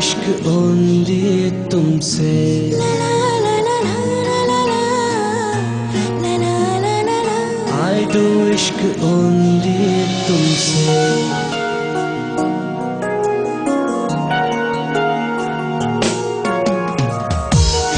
इश्क ओंदी तुमसे I do इश्क ओंदी तुमसे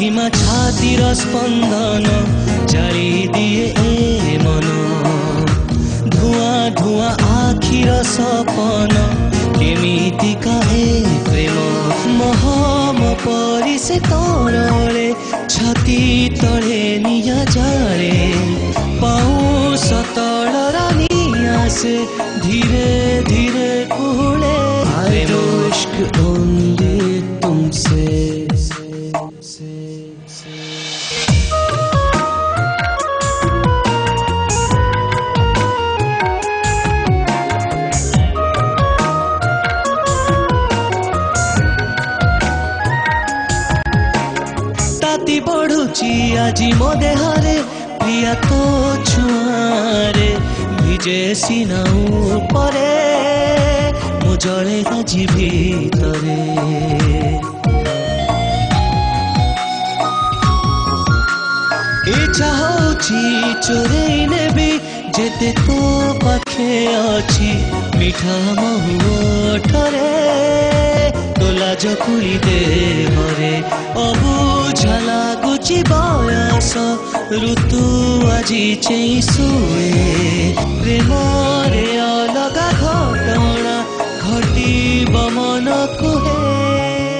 धीमा छातीर स्पंदन जारी दिए ए मन धुआं धुआं आखिर सपन केमितिका ए प्रेम महम परि से तोरले छाती तले निया जारे पाऊस तलर निया से धीरे धीरे कुहले प्रेम इश्क ओंदी तुमसे ताती बढ़ुची आजी मो देहरे प्रिया तो छुआरे भिजे सीना उपरे मो जले आजी भीतरे इच्छा होची चोरेई नेबी जेते तो पाखे अछि मिठा महुठरे तोला जकुली देहरे अबुझा लाଗୁଛି बयस ऋतु आजी चेई सुए